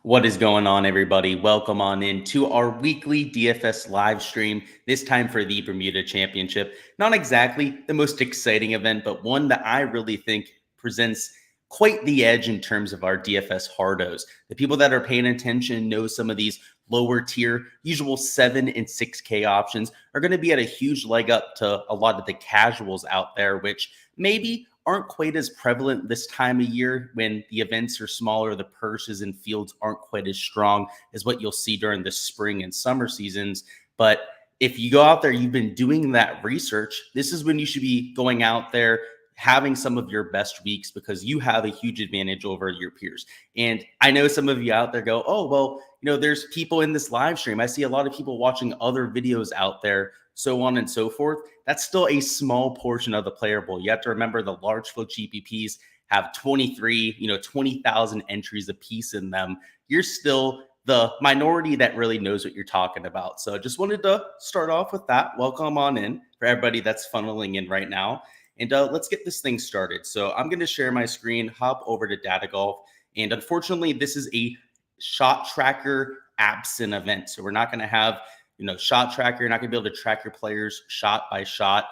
What is going on, everybody? Welcome on in to our weekly DFS live stream, this time for the Bermuda Championship. Not exactly the most exciting event, but one that I really think presents quite the edge in terms of our DFS hardos. The people that are paying attention know some of these lower tier, usual 7 and 6K options are going to be at a huge leg up to a lot of the casuals out there, which maybe aren't quite as prevalent this time of year when the events are smaller, the purses and fields aren't quite as strong as what you'll see during the spring and summer seasons. But if you go out there, you've been doing that research, this is when you should be going out there, having some of your best weeks because you have a huge advantage over your peers. And I know some of you out there go, oh, well, there's people in this live stream. I see a lot of people watching other videos out there, so on and so forth. That's still a small portion of the player pool. You have to remember the large field GPPs have 20,000 entries a piece in them. You're still the minority that really knows what you're talking about. So just wanted to start off with that. Welcome on in for everybody that's funneling in right now. And let's get this thing started. So I'm going to share my screen, hop over to Data Golf. And unfortunately, this is a shot tracker absent event. So we're not going to have shot tracker. You're not going to be able to track your players shot by shot,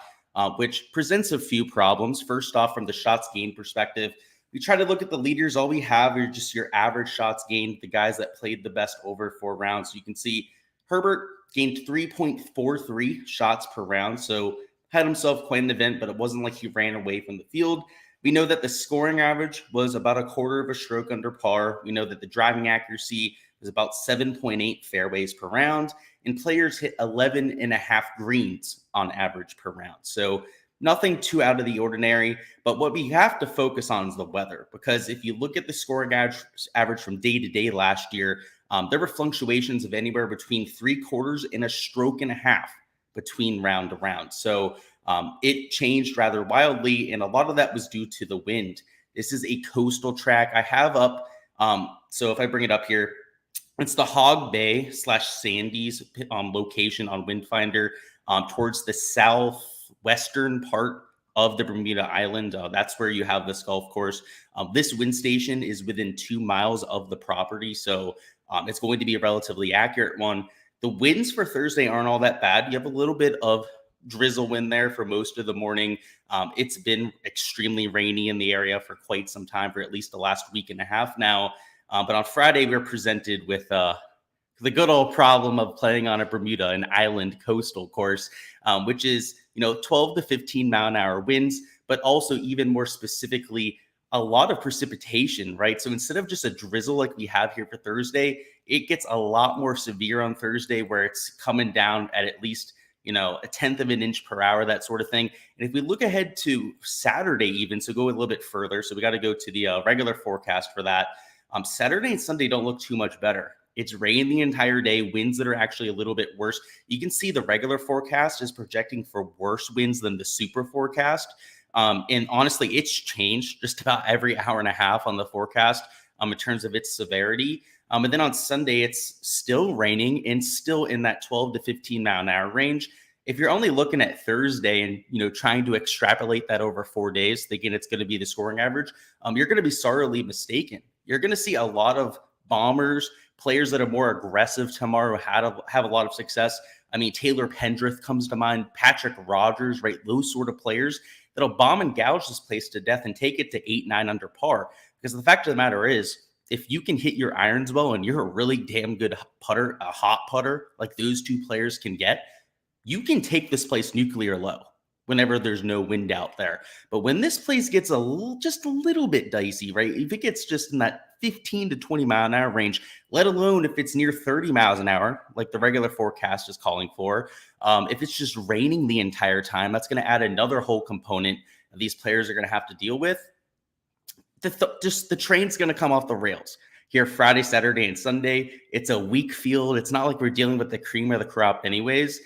which presents a few problems. First off, from the shots gained perspective, we try to look at the leaders. All we have are just your average shots gained, the guys that played the best over 4 rounds. So you can see Herbert gained 3.43 shots per round. So had himself quite an event, but it wasn't like he ran away from the field. We know that the scoring average was about a quarter of a stroke under par. We know that the driving accuracy was about 7.8 fairways per round, and players hit 11.5 greens on average per round. So nothing too out of the ordinary, but what we have to focus on is the weather, because if you look at the scoring average from day to day last year, there were fluctuations of anywhere between 3/4 and a stroke and a half between round to round. So it changed rather wildly, and a lot of that was due to the wind. This is a coastal track. I have up, so if I bring it up here, it's the Hog Bay / Sandy's location on Windfinder towards the southwestern part of the Bermuda Island. That's where you have this golf course. This wind station is within 2 miles of the property, so it's going to be a relatively accurate one. The winds for Thursday aren't all that bad. You have a little bit of drizzle wind there for most of the morning. It's been extremely rainy in the area for quite some time, for at least the last week and a half now. But on Friday, we were presented with the good old problem of playing on a Bermuda, an island coastal course, which is 12 to 15 mile an hour winds, but also even more specifically, a lot of precipitation, right? So instead of just a drizzle like we have here for Thursday, it gets a lot more severe on Thursday, where it's coming down at least, a tenth of an inch per hour, that sort of thing. And if we look ahead to Saturday even, so go a little bit further. So we got to go to the regular forecast for that. Saturday and Sunday don't look too much better. It's rain the entire day, winds that are actually a little bit worse. You can see the regular forecast is projecting for worse winds than the super forecast. And honestly, it's changed just about every hour and a half on the forecast in terms of its severity. And then on Sunday, it's still raining and still in that 12 to 15 mile an hour range. If you're only looking at Thursday and trying to extrapolate that over 4 days, thinking it's going to be the scoring average, you're going to be sorely mistaken. You're going to see a lot of bombers, players that are more aggressive tomorrow, have a lot of success. I mean, Taylor Pendrith comes to mind, Patrick Rogers, right? Those sort of players that'll bomb and gouge this place to death and take it to 8, 9 under par. Because the fact of the matter is, if you can hit your irons well and you're a really damn good putter, a hot putter like those two players can get, you can take this place nuclear low whenever there's no wind out there. But when this place gets just a little bit dicey, right? If it gets just in that 15 to 20 mile an hour range, let alone if it's near 30 miles an hour, like the regular forecast is calling for, if it's just raining the entire time, that's going to add another whole component that these players are going to have to deal with. The train's going to come off the rails here Friday, Saturday, and Sunday. It's a weak field. It's not like we're dealing with the cream of the crop anyways.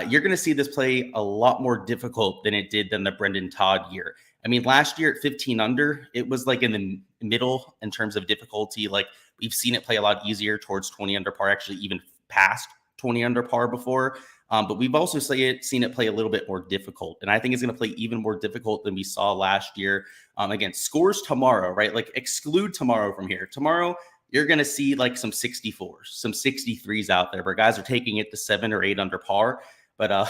You're going to see this play a lot more difficult than it did than the Brendan Todd year. I mean, last year at 15 under, it was like in the middle in terms of difficulty. Like we've seen it play a lot easier towards 20 under par, actually even past 20 under par before. But we've also seen it play a little bit more difficult. And I think it's going to play even more difficult than we saw last year. Again, scores tomorrow, right? Like exclude tomorrow from here. Tomorrow, you're going to see like some 64s, some 63s out there, where guys are taking it to 7 or 8 under par. But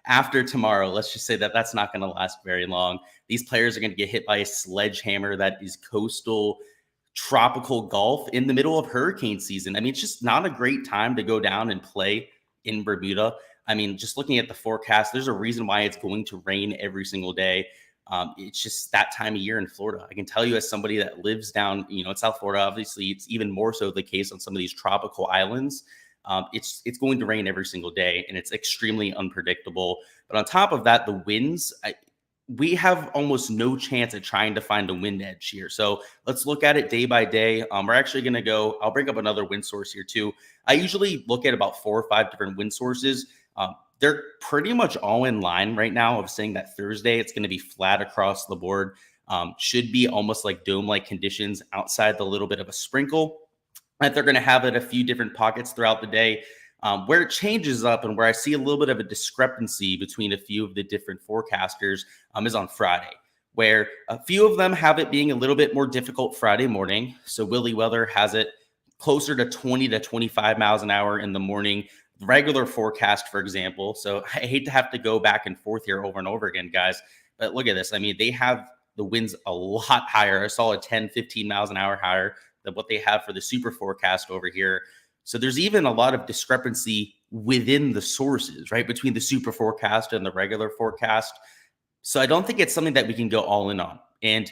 after tomorrow, let's just say that that's not going to last very long. These players are going to get hit by a sledgehammer that is coastal tropical golf in the middle of hurricane season. I mean, it's just not a great time to go down and play in Bermuda. I mean, just looking at the forecast, there's a reason why it's going to rain every single day. It's just that time of year in Florida. I can tell you, as somebody that lives down, in South Florida, obviously it's even more so the case on some of these tropical islands. It's going to rain every single day, and it's extremely unpredictable. But on top of that, the winds, we have almost no chance at trying to find a wind edge here. So let's look at it day by day. We're actually going to go, I'll bring up another wind source here too. I usually look at about 4 or 5 different wind sources. They're pretty much all in line right now of saying that Thursday it's going to be flat across the board. Should be almost like dome-like conditions outside the little bit of a sprinkle. That they're going to have it a few different pockets throughout the day. Where it changes up and where I see a little bit of a discrepancy between a few of the different forecasters is on Friday, where a few of them have it being a little bit more difficult Friday morning. So Willie Weather has it closer to 20 to 25 miles an hour in the morning. Regular forecast, for example. So I hate to have to go back and forth here over and over again, guys. But look at this. I mean, they have the winds a lot higher, a solid 10, 15 miles an hour higher than what they have for the super forecast over here. So there's even a lot of discrepancy within the sources, right, between the super forecast and the regular forecast. So I don't think it's something that we can go all in on. And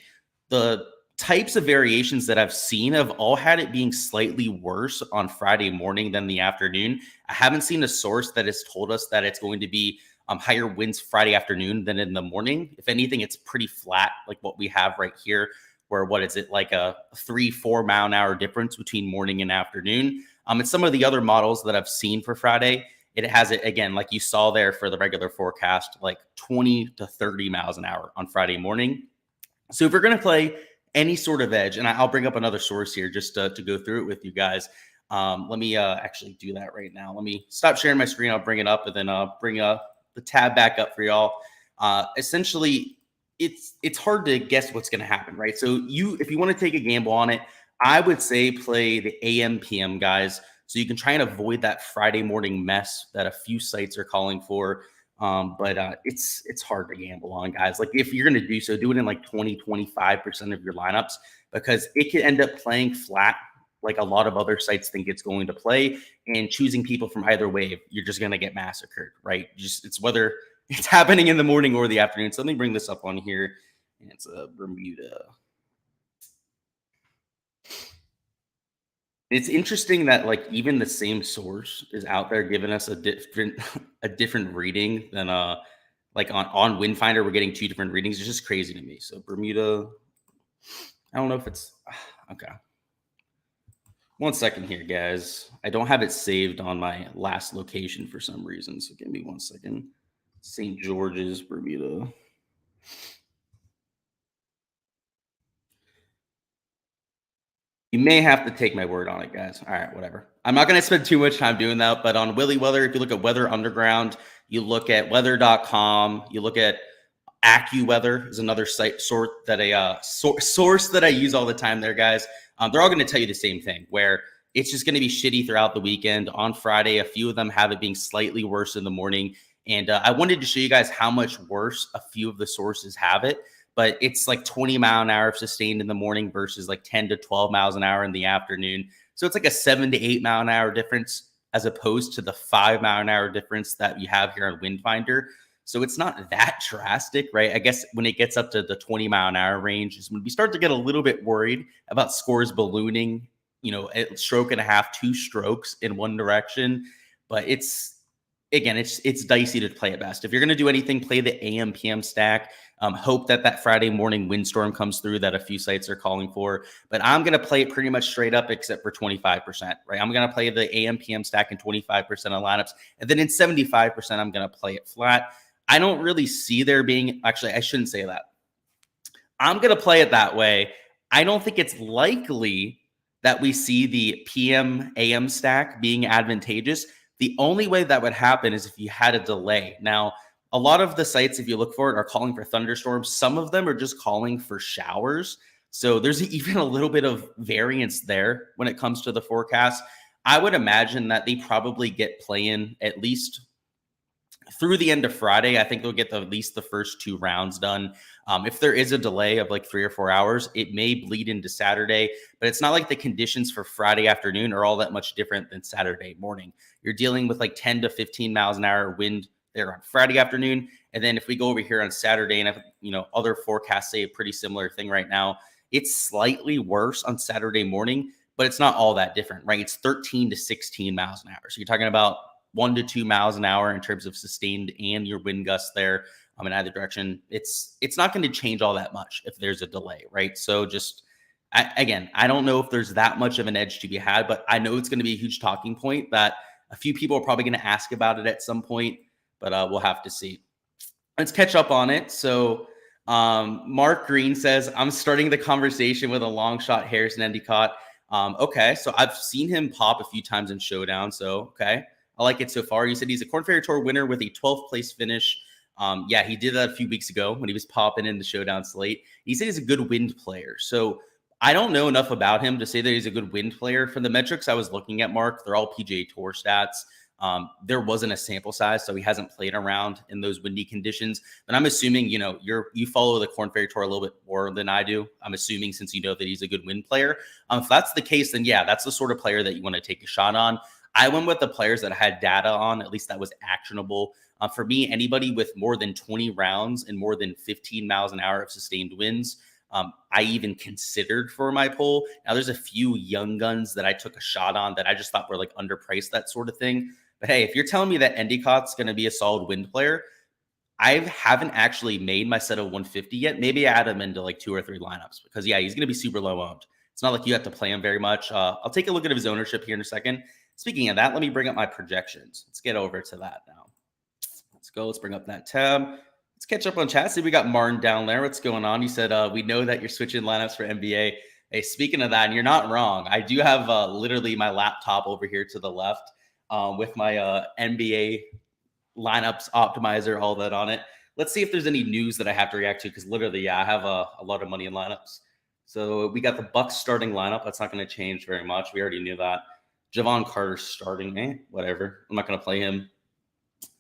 the types of variations that I've seen have all had it being slightly worse on Friday morning than the afternoon. I haven't seen a source that has told us that it's going to be higher winds Friday afternoon than in the morning. If anything, it's pretty flat, like what we have right here, where what is it, like a 3-4 mile an hour difference between morning and afternoon. And some of the other models that I've seen for Friday, it has it, again, like you saw there for the regular forecast, like 20 to 30 miles an hour on Friday morning. So if we're going to play any sort of edge, and I'll bring up another source here just to go through it with you guys. Let me actually do that right now. Let me stop sharing my screen. I'll bring it up, and then I'll bring the tab back up for y'all. Essentially, it's hard to guess what's going to happen, right? So if you want to take a gamble on it, I would say play the AM PM guys, so you can try and avoid that Friday morning mess that a few sites are calling for. But it's hard to gamble on, guys. Like, if you're going to do so, do it in like 20-25% of your lineups, because it could end up playing flat like a lot of other sites think it's going to play, and choosing people from either wave, you're just going to get massacred, right? It's whether it's happening in the morning or the afternoon. So let me bring this up on here. It's a Bermuda. It's interesting that like even the same source is out there giving us a different reading than like on Windfinder. We're getting 2 different readings. It's just crazy to me. So Bermuda, I don't know if it's okay. 1 second here, guys. I don't have it saved on my last location for some reason. So give me 1 second. St. George's, Bermuda. You may have to take my word on it, guys. All right, whatever. I'm not going to spend too much time doing that, but on Willie Weather, if you look at Weather Underground, you look at weather.com, you look at AccuWeather is another site source that I use all the time there, guys. They're all going to tell you the same thing, where it's just going to be shitty throughout the weekend. On Friday, a few of them have it being slightly worse in the morning. And I wanted to show you guys how much worse a few of the sources have it. But it's like 20 mile an hour sustained in the morning versus like 10 to 12 miles an hour in the afternoon. So it's like a 7 to 8 mile an hour difference as opposed to the 5 mile an hour difference that you have here on Windfinder. So it's not that drastic, right? I guess when it gets up to the 20 mile an hour range is when we start to get a little bit worried about scores ballooning, a stroke and a half, 2 strokes in one direction. But it's dicey to play at best. If you're going to do anything, play the AM PM stack. Hope that Friday morning windstorm comes through that a few sites are calling for. But I'm going to play it pretty much straight up except for 25%, right? I'm going to play the AM PM stack in 25% of lineups. And then in 75%, I'm going to play it flat. I don't really see there being, actually, I shouldn't say that. I'm going to play it that way. I don't think it's likely that we see the PM AM stack being advantageous. The only way that would happen is if you had a delay. Now, a lot of the sites, if you look for it, are calling for thunderstorms. Some of them are just calling for showers. So there's even a little bit of variance there when it comes to the forecast. I would imagine that they probably get playing at least through the end of Friday. I think they'll get at least the first 2 rounds done. If there is a delay of like 3 or 4 hours, it may bleed into Saturday, but it's not like the conditions for Friday afternoon are all that much different than Saturday morning. You're dealing with like 10 to 15 miles an hour wind there on Friday afternoon. And then if we go over here on Saturday, and other forecasts say a pretty similar thing right now, it's slightly worse on Saturday morning, but it's not all that different, right? It's 13 to 16 miles an hour. So you're talking about 1 to 2 miles an hour in terms of sustained and your wind gusts there in either direction. It's not going to change all that much if there's a delay, right? So I don't know if there's that much of an edge to be had, but I know it's going to be a huge talking point that a few people are probably going to ask about it at some point, but we'll have to see. Let's catch up on it. So Mark Green says, I'm starting the conversation with a long shot Harrison Endicott. Okay, so I've seen him pop a few times in Showdown, so okay. I like it so far. You said he's a Korn Ferry Tour winner with a 12th place finish. Yeah, he did that a few weeks ago when he was popping in the Showdown slate. He said he's a good wind player. So I don't know enough about him to say that he's a good wind player. For the metrics I was looking at, Mark, they're all PGA Tour stats. There wasn't a sample size, so he hasn't played around in those windy conditions. But I'm assuming, you follow the Korn Ferry Tour a little bit more than I do. I'm assuming since you know that he's a good wind player. If that's the case, then yeah, that's the sort of player that you want to take a shot on. I went with the players that I had data on, at least that was actionable. For me, anybody with more than 20 rounds and more than 15 miles an hour of sustained winds, I even considered for my poll. Now, there's a few young guns that I took a shot on that I just thought were like underpriced, that sort of thing. But hey, if you're telling me that Endicott's going to be a solid wind player, I haven't actually made my set of 150 yet. Maybe I add him into like 2 or 3 lineups because, yeah, he's going to be super low owned. It's not like you have to play him very much. I'll take a look at his ownership here in a second. Speaking of that, let me bring up my projections. Let's get over to that now. Let's go. Let's bring up that tab. Let's catch up on chat. See, we got Martin down there. What's going on? He said, we know that you're switching lineups for NBA. Hey, speaking of that, and you're not wrong. I do have literally my laptop over here to the left with my NBA lineups optimizer, all that on it. Let's see if there's any news that I have to react to because literally, yeah, I have a lot of money in lineups. So we got the Bucks starting lineup. That's not going to change very much. We already knew that. Javon Carter starting, whatever. I'm not going to play him.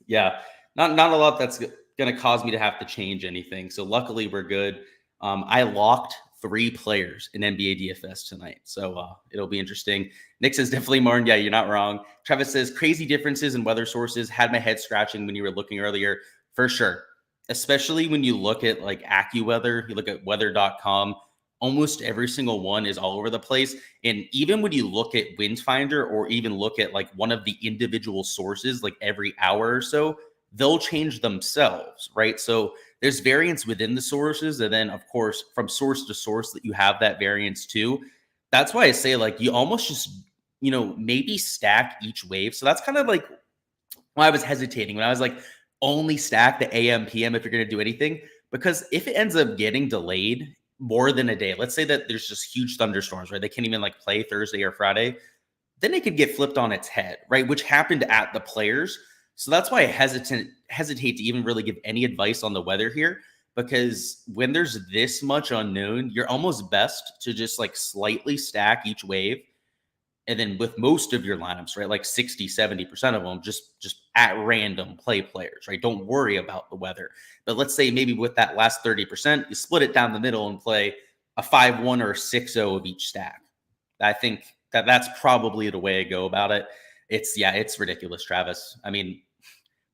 Yeah, not a lot that's going to cause me to have to change anything. So luckily we're good. I locked 3 players in NBA DFS tonight. So it'll be interesting. Nick says, definitely Martin. Yeah, you're not wrong. Travis says, crazy differences in weather sources. Had my head scratching when you were looking earlier. For sure. Especially when you look at like AccuWeather, you look at weather.com. Almost every single one is all over the place. And even when you look at Windfinder or even look at like one of the individual sources, like every hour or so, they'll change themselves, right? So there's variance within the sources. And then, of course, from source to source that you have that variance too. That's why I say like you almost just, maybe stack each wave. So that's kind of like why I was hesitating when I was like, only stack the AM, PM if you're going to do anything. Because if it ends up getting delayed more than a day, let's say that there's just huge thunderstorms, right? They can't even like play Thursday or Friday. Then it could get flipped on its head, right? Which happened at the Players. So that's why I hesitate to even really give any advice on the weather here, because when there's this much unknown, you're almost best to just like slightly stack each wave. And then with most of your lineups, right, like 60, 70% of them, just at random play players, right? Don't worry about the weather. But let's say maybe with that last 30%, you split it down the middle and play a 5-1 or a 6-0 of each stack. I think that's probably the way to go about it. It's ridiculous, Travis. I mean,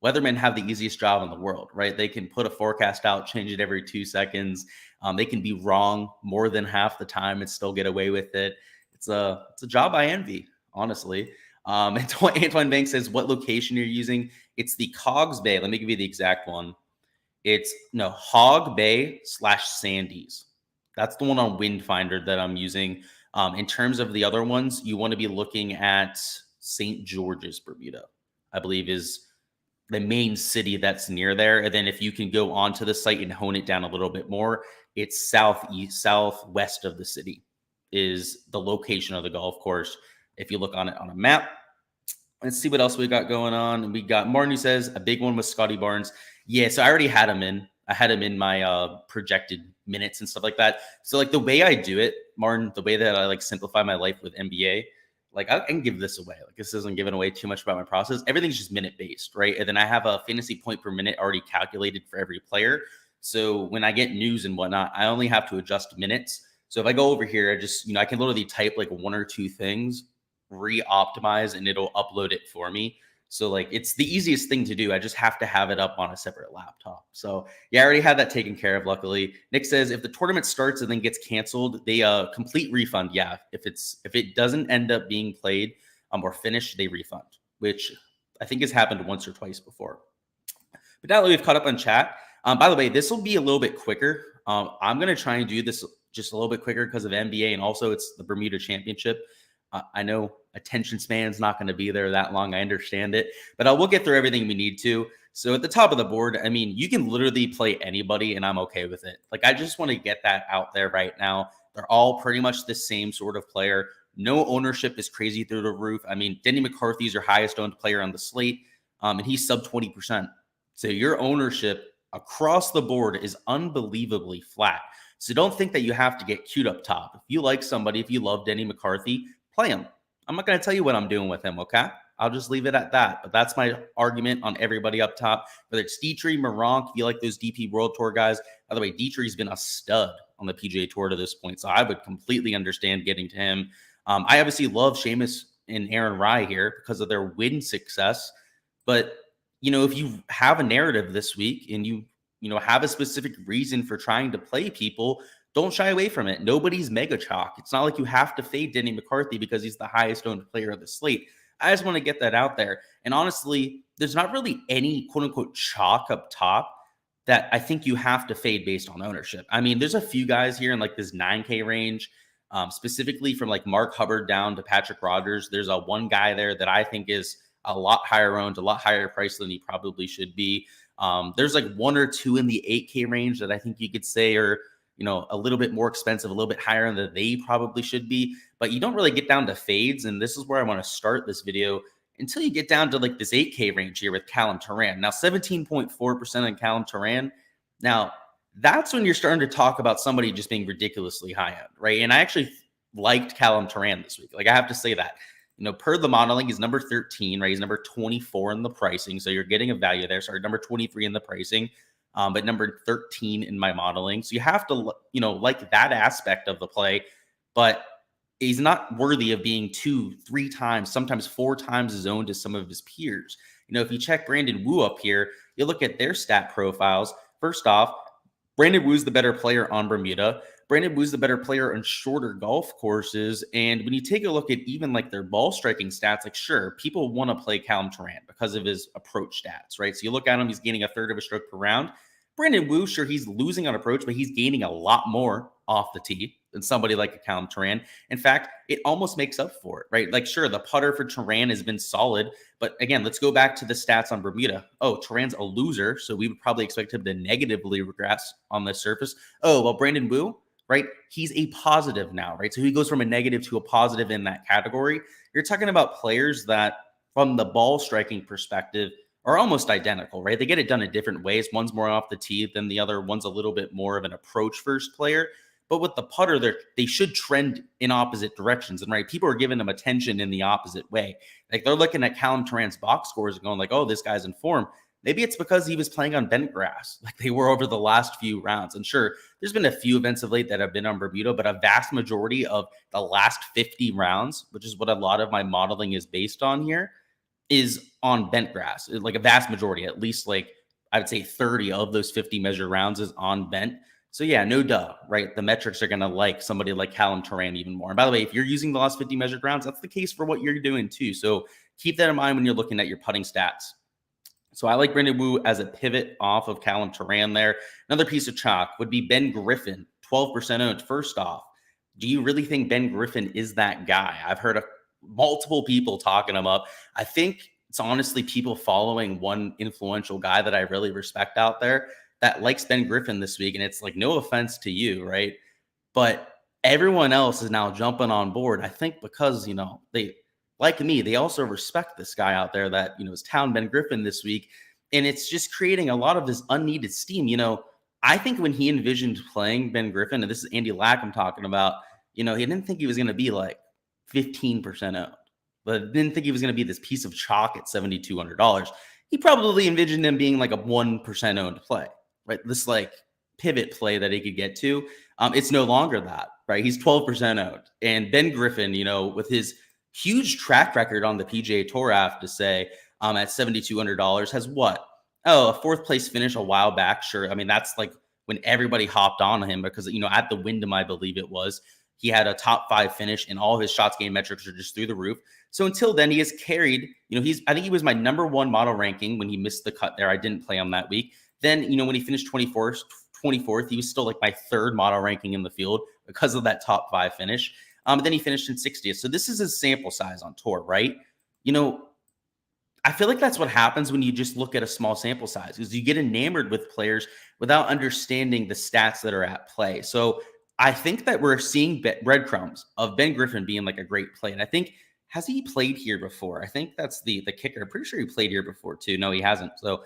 weathermen have the easiest job in the world, right? They can put a forecast out, change it every 2 seconds. They can be wrong more than half the time and still get away with it. It's a job I envy, honestly. Antoine Banks says, what location you're using? It's the Cogs Bay. Let me give you the exact one. It's Hog Bay /Sandies. That's the one on Windfinder that I'm using. In terms of the other ones, you want to be looking at St. George's, Bermuda, I believe is the main city that's near there. And then if you can go onto the site and hone it down a little bit more, it's southwest of the city is the location of the golf course. If you look on it on a map, let's see what else we got going on. We got Martin who says a big one with Scotty Barnes. Yeah, so I already had him in. I had him in my projected minutes and stuff like that. So like the way I do it, Martin, the way that I like simplify my life with NBA, like I can give this away. Like this isn't giving away too much about my process. Everything's just minute based, right? And then I have a fantasy point per minute already calculated for every player. So when I get news and whatnot, I only have to adjust minutes. So if I go over here, I just, I can literally type like one or two things, re-optimize, and it'll upload it for me. So like it's the easiest thing to do. I just have to have it up on a separate laptop. So yeah, I already had that taken care of. Luckily, Nick says if the tournament starts and then gets canceled, they complete refund. Yeah, if it doesn't end up being played or finished, they refund, which I think has happened once or twice before. But now that we've caught up on chat, by the way, this will be a little bit quicker. I'm gonna try and do this just a little bit quicker because of NBA and also it's the Bermuda Championship. I know attention span's not going to be there that long. I understand it, but we'll get through everything we need to. So at the top of the board, I mean, you can literally play anybody and I'm okay with it. Like, I just want to get that out there right now. They're all pretty much the same sort of player. No ownership is crazy through the roof. I mean, Denny McCarthy's your highest owned player on the slate, and he's sub 20%. So your ownership across the board is unbelievably flat. So don't think that you have to get cute up top. If you like somebody, if you love Denny McCarthy, play him. I'm not going to tell you what I'm doing with him, okay? I'll just leave it at that. But that's my argument on everybody up top. Whether it's Dietrich, Moronk, if you like those DP World Tour guys. By the way, Dietrich's been a stud on the PGA Tour to this point, so I would completely understand getting to him. I obviously love Seamus and Aaron Rai here because of their win success. But, if you have a narrative this week and you have a specific reason for trying to play people, don't shy away from it. Nobody's mega chalk. It's not like you have to fade Denny McCarthy because he's the highest owned player of the slate. I just want to get that out there. And honestly, there's not really any quote unquote chalk up top that I think you have to fade based on ownership. I mean, there's a few guys here in like this 9K range, specifically from like Mark Hubbard down to Patrick Rogers. There's a one guy there that I think is a lot higher owned, a lot higher price than he probably should be. There's like one or two in the 8K range that I think you could say are, a little bit more expensive, a little bit higher than they probably should be, but you don't really get down to fades. And this is where I want to start this video until you get down to like this 8K range here with Callum Turan. Now, 17.4% on Callum Turan. Now, that's when you're starting to talk about somebody just being ridiculously high end, right? And I actually liked Callum Turan this week. Like, I have to say that. Per the modeling, he's number 13, right? He's number 24 in the pricing. So you're getting a value there. Sorry, number 23 in the pricing, but number 13 in my modeling. So you have to, like that aspect of the play, but he's not worthy of being 2-3 times, sometimes 4 times as owned as some of his peers. If you check Brandon Wu up here, you look at their stat profiles. First off, Brandon Wu's the better player on Bermuda. Brandon Wu's the better player on shorter golf courses. And when you take a look at even like their ball striking stats, like sure, people want to play Callum Turan because of his approach stats, right? So you look at him, he's gaining a third of a stroke per round. Brandon Wu, sure, he's losing on approach, but he's gaining a lot more off the tee than somebody like a Callum Turan. In fact, it almost makes up for it, right? Like, sure, the putter for Turan has been solid, but again, let's go back to the stats on Bermuda. Oh, Turan's a loser, so we would probably expect him to negatively regress on the surface. Oh, well, Brandon Wu, right? He's a positive now, right? So he goes from a negative to a positive in that category. You're talking about players that, from the ball striking perspective, are almost identical, right? They get it done in different ways. One's more off the tee than the other. One's a little bit more of an approach first player. But with the putter, they should trend in opposite directions. And right, people are giving them attention in the opposite way. Like they're looking at Callum Turan's box scores and going like, oh, this guy's in form. Maybe it's because he was playing on bent grass like they were over the last few rounds. And sure, there's been a few events of late that have been on Bermuda, but a vast majority of the last 50 rounds, which is what a lot of my modeling is based on here, is on bent grass. Like a vast majority, at least like I would say 30 of those 50 measured rounds is on bent. So yeah, no duh, right? The metrics are going to like somebody like Callum Turan even more. And by the way, if you're using the last 50 measured rounds, that's the case for what you're doing too. So keep that in mind when you're looking at your putting stats. So I like Brandon Wu as a pivot off of Callum Turan there. Another piece of chalk would be Ben Griffin, 12% owned. First off, do you really think Ben Griffin is that guy? I've heard multiple people talking him up. I think it's honestly people following one influential guy that I really respect out there that likes Ben Griffin this week. And it's like, no offense to you, right? But everyone else is now jumping on board. I think because, they, like me, they also respect this guy out there that, is touting Ben Griffin this week. And it's just creating a lot of this unneeded steam. I think when he envisioned playing Ben Griffin, and this is Andy Lack I'm talking about, he didn't think he was going to be like 15% owned, but didn't think he was going to be this piece of chalk at $7,200. He probably envisioned him being like a 1% owned play, right? This like pivot play that he could get to. It's no longer that, right? He's 12% owned. And Ben Griffin, with his huge track record on the PGA Tour, I have to say, at $7,200 has what? Oh, a fourth place finish a while back. Sure. I mean, that's like when everybody hopped on him because, at the Wyndham, I believe it was, he had a top 5 finish and all of his shots gained metrics are just through the roof. So until then, he has carried, I think he was my number 1 model ranking when he missed the cut there. I didn't play him that week. Then, when he finished 24th, he was still like my 3rd model ranking in the field because of that top 5 finish. Then he finished in 60th. So this is his sample size on tour, right? I feel like that's what happens when you just look at a small sample size, because you get enamored with players without understanding the stats that are at play. So I think that we're seeing breadcrumbs of Ben Griffin being like a great play. And I think, has he played here before? I think that's the kicker. I'm pretty sure he played here before too. No, he hasn't. So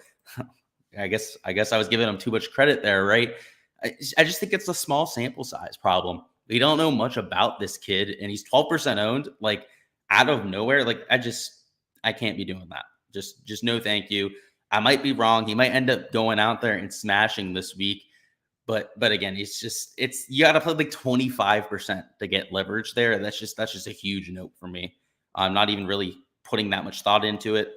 I guess I was giving him too much credit there, right? I just think it's a small sample size problem. We don't know much about this kid, and he's 12% owned, like out of nowhere. Like I can't be doing that. Just no thank you. I might be wrong. He might end up going out there and smashing this week. But again, it's you got to play like 25% to get leverage there. That's just a huge note for me. I'm not even really putting that much thought into it.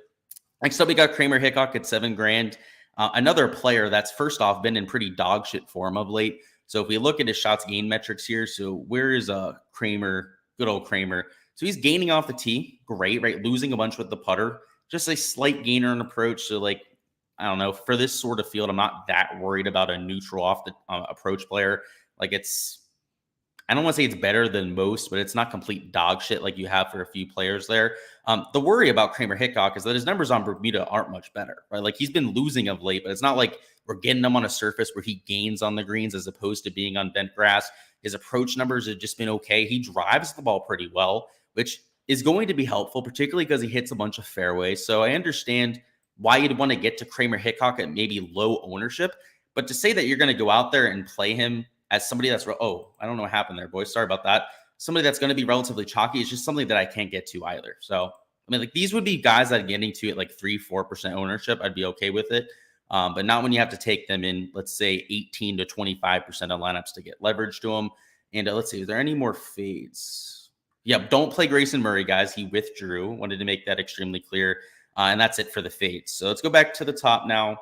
Next up, we got Kramer Hickok at $7,000. Another player that's first off been in pretty dog shit form of late. So if we look at his shots gained metrics here, so where is Kramer? Good old Kramer. So he's gaining off the tee, great, right? Losing a bunch with the putter, just a slight gainer in approach. So like, I don't know, for this sort of field, I'm not that worried about a neutral off the approach player. Like I don't want to say it's better than most, but it's not complete dog shit like you have for a few players there. The worry about Kramer Hickok is that his numbers on Bermuda aren't much better, right? Like he's been losing of late, but it's not like we're getting him on a surface where he gains on the greens as opposed to being on bent grass. His approach numbers have just been okay. He drives the ball pretty well, which is going to be helpful, particularly because he hits a bunch of fairways. So I understand why you'd want to get to Kramer Hickok at maybe low ownership, but to say that you're going to go out there and play him as somebody that's, oh, I don't know what happened there, boys. Sorry about that. Somebody that's going to be relatively chalky is just something that I can't get to either. So, I mean, like these would be guys that getting to at like 3-4% ownership. I'd be okay with it. But not when you have to take them in, let's say 18 to 25% of lineups to get leverage to them. And let's see, is there any more fades? Yeah, don't play Grayson Murray, guys. He withdrew. Wanted to make that extremely clear. And that's it for the fades. So let's go back to the top now.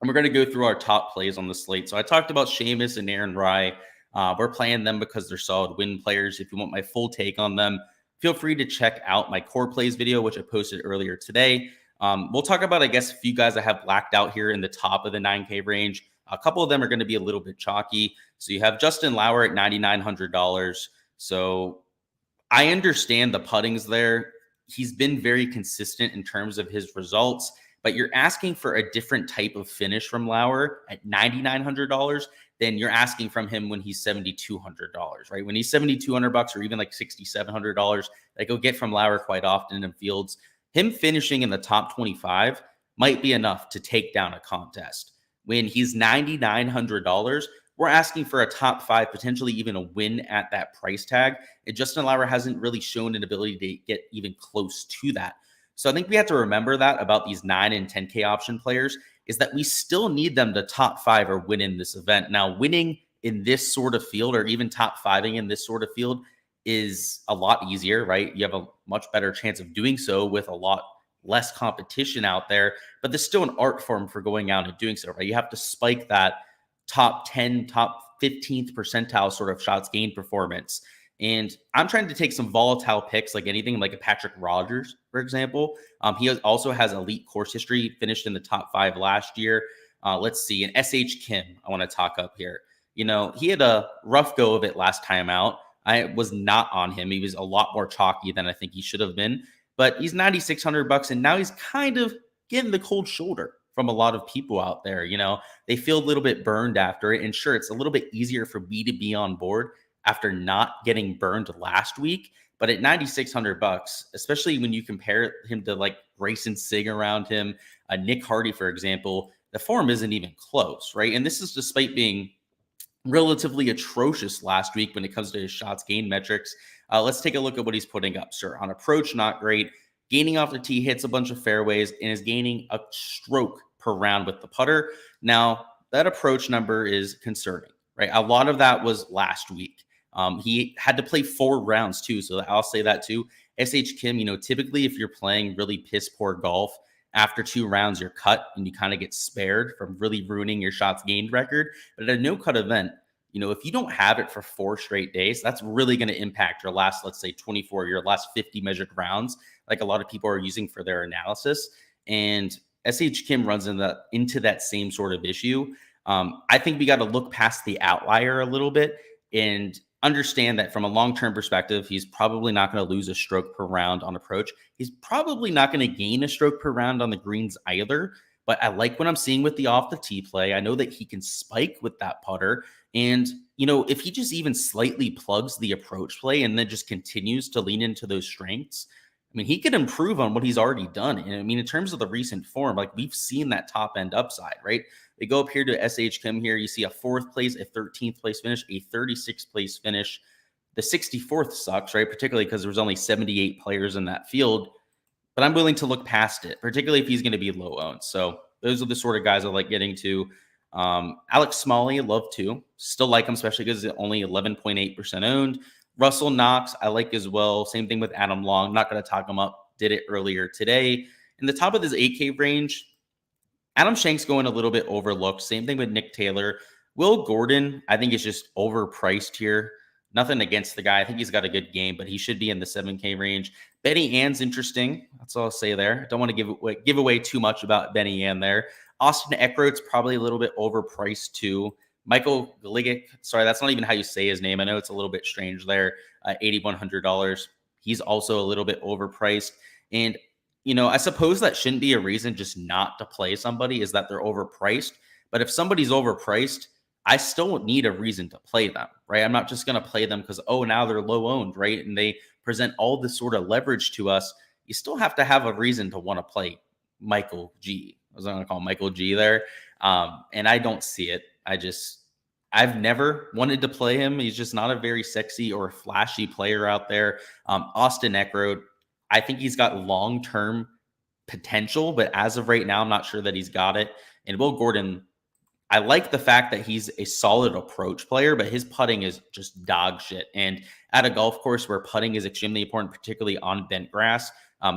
And we're going to go through our top plays on the slate. So I talked about Seamus and Aaron Rye. We're playing them because they're solid win players. If you want my full take on them, feel free to check out my core plays video, which I posted earlier today. We'll talk about, I guess, a few guys I have blacked out here in the top of the 9K range. A couple of them are going to be a little bit chalky. So you have Justin Lauer at $9,900. So I understand the putting's there. He's been very consistent in terms of his results, but you're asking for a different type of finish from Lauer at $9,900 than you're asking from him when he's $7,200, right? When he's $7,200 or even like $6,700, that you'll get from Lauer quite often in fields. Him finishing in the top 25 might be enough to take down a contest. When he's $9,900, we're asking for a top 5, potentially even a win at that price tag. And Justin Lauer hasn't really shown an ability to get even close to that. So I think we have to remember that about these 9 and 10K option players is that we still need them to top 5 or win in this event. Now, winning in this sort of field or even top 5ing in this sort of field is a lot easier, right? You have a much better chance of doing so with a lot less competition out there, but there's still an art form for going out and doing so, right? You have to spike that top 10, top 15th percentile sort of shots gained performance. And I'm trying to take some volatile picks, like anything like a Patrick Rogers, for example. He also has elite course history, finished in the top 5 last year. Let's see, an SH Kim, I want to talk up here. He had a rough go of it last time out. I was not on him. He was a lot more chalky than I think he should have been. But he's $9,600, and now he's kind of getting the cold shoulder from a lot of people out there. They feel a little bit burned after it. And sure, it's a little bit easier for me to be on board after not getting burned last week. But at $9,600, especially when you compare him to like Grayson Sigg around him, Nick Hardy, for example, the form isn't even close, right? And this is despite being relatively atrocious last week when it comes to his shots gained metrics. Let's take a look at what he's putting up, sir. On approach, not great. Gaining off the tee, hits a bunch of fairways, and is gaining a stroke per round with the putter. Now, that approach number is concerning, right? A lot of that was last week. He had to play 4 rounds too, so I'll say that too. SH Kim, typically if you're playing really piss poor golf, after 2 rounds, you're cut and you kind of get spared from really ruining your shots gained record. But at a no cut event, if you don't have it for 4 straight days, that's really going to impact your last, let's say 24, your last 50 measured rounds, like a lot of people are using for their analysis. And SH Kim runs into that same sort of issue. I think we got to look past the outlier a little bit and understand that from a long-term perspective, he's probably not going to lose a stroke per round on approach. He's probably not going to gain a stroke per round on the greens either. But I like what I'm seeing with the off the tee play. I know that he can spike with that putter. And, if he just even slightly plugs the approach play and then just continues to lean into those strengths, he could improve on what he's already done. And in terms of the recent form, like we've seen that top end upside, right? They go up here to SH Kim here. You see a 4th place, a 13th place finish, a 36th place finish. The 64th sucks, right? Particularly because there's only 78 players in that field. But I'm willing to look past it, particularly if he's going to be low owned. So those are the sort of guys I like getting to. Alex Smalley, I love too. Still like him, especially because it's only 11.8% owned. Russell Knox, I like as well. Same thing with Adam Long. Not going to talk him up. Did it earlier today. In the top of this 8K range, Adam Shank's going a little bit overlooked. Same thing with Nick Taylor. Will Gordon, I think, is just overpriced here. Nothing against the guy. I think he's got a good game, but he should be in the 7K range. Benny Ann's interesting. That's all I'll say there. Don't want to give away too much about Benny Ann there. Austin Eckroat's probably a little bit overpriced too. Michael Gligic, sorry, that's not even how you say his name. I know it's a little bit strange there. $8,100. He's also a little bit overpriced. And, I suppose that shouldn't be a reason just not to play somebody is that they're overpriced. But if somebody's overpriced, I still need a reason to play them, right? I'm not just going to play them because, now they're low owned, right? And they present all this sort of leverage to us. You still have to have a reason to want to play Michael G. I was going to call him Michael G there. And I don't see it. I've never wanted to play him. He's just not a very sexy or flashy player out there. Austin Eckroat, I think he's got long-term potential, but as of right now, I'm not sure that he's got it. And Will Gordon, I like the fact that he's a solid approach player, but his putting is just dog shit. And at a golf course where putting is extremely important, particularly on bent grass,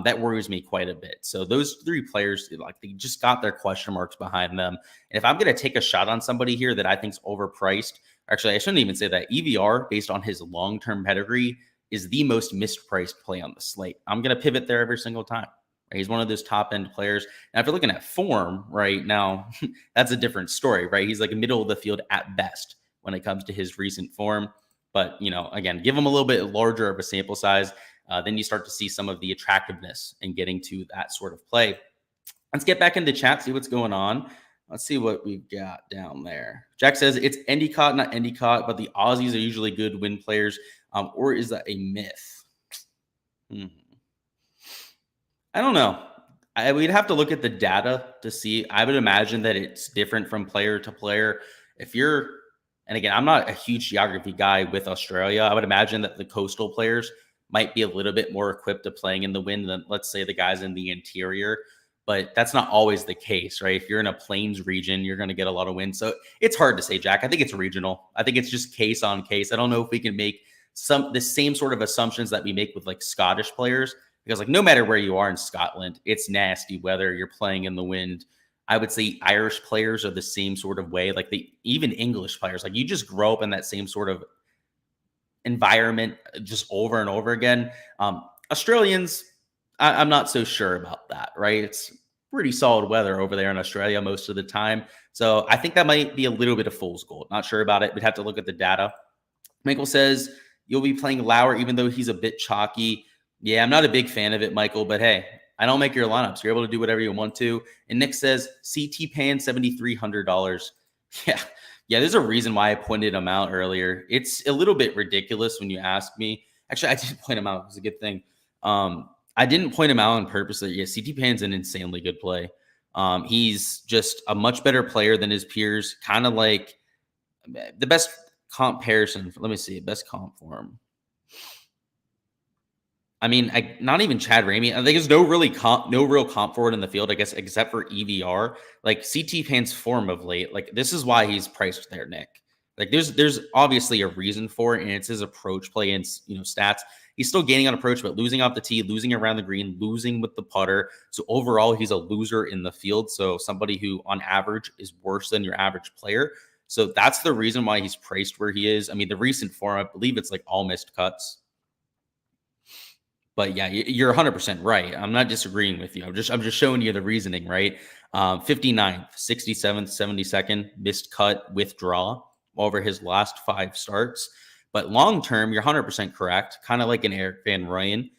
that worries me quite a bit. So those 3 players, they just got their question marks behind them. And if I'm going to take a shot on somebody here that I think is overpriced, actually, I shouldn't even say that. EVR, based on his long-term pedigree, is the most mispriced play on the slate. I'm going to pivot there every single time. He's one of those top-end players. Now, if you're looking at form right now, that's a different story, right? He's like a middle of the field at best when it comes to his recent form. But, again, give him a little bit larger of a sample size. Then you start to see some of the attractiveness in getting to that sort of play. Let's get back into chat, see what's going on. Let's see what we've got down there. Jack says it's Endicott, not Endicott, but the Aussies are usually good win players. Or is that a myth? I don't know. We'd have to look at the data to see. I would imagine that it's different from player to player. And again, I'm not a huge geography guy with Australia. I would imagine that the coastal players might be a little bit more equipped to playing in the wind than, let's say, the guys in the interior. But that's not always the case, right? If you're in a plains region, you're going to get a lot of wind. So it's hard to say, Jack. I think it's regional. I think it's just case on case. I don't know if we can make the same sort of assumptions that we make with Scottish players, because no matter where you are in Scotland, it's nasty weather. You're playing in the wind. I would say Irish players are the same sort of way. Even English players, you just grow up in that same sort of environment just over and over again. Australians, I'm not so sure about that, right? It's pretty solid weather over there in Australia most of the time. So I think that might be a little bit of fool's gold. Not sure about it. We'd have to look at the data. Michael says, you'll be playing Lauer even though he's a bit chalky. Yeah, I'm not a big fan of it, Michael, but hey, I don't make your lineups. You're able to do whatever you want to. And Nick says, CT paying $7,300. Yeah, there's a reason why I pointed him out earlier. It's a little bit ridiculous when you ask me. Actually, I did point him out. It was a good thing. I didn't point him out on purpose. Yeah, CT Pan's an insanely good play. He's just a much better player than his peers. Kind of like the best comparison. Let me see. Best comp for him. I mean, not even Chad Ramey. I think there's no real comp for it in the field, I guess, except for EVR. Like CT Pan's form of late, like this is why he's priced there, Nick. Like there's obviously a reason for it, and it's his approach play and stats. He's still gaining on approach, but losing off the tee, losing around the green, losing with the putter. So overall, he's a loser in the field. So somebody who, on average, is worse than your average player. So that's the reason why he's priced where he is. I mean, the recent form, I believe it's like all missed cuts. But yeah, you're 100% right. I'm not disagreeing with you. I'm just showing you the reasoning, right? 59th, 67th, 72nd, missed cut, withdraw over his last 5 starts. But long term, you're 100% correct. Kind of like an Eric Van Rooyen.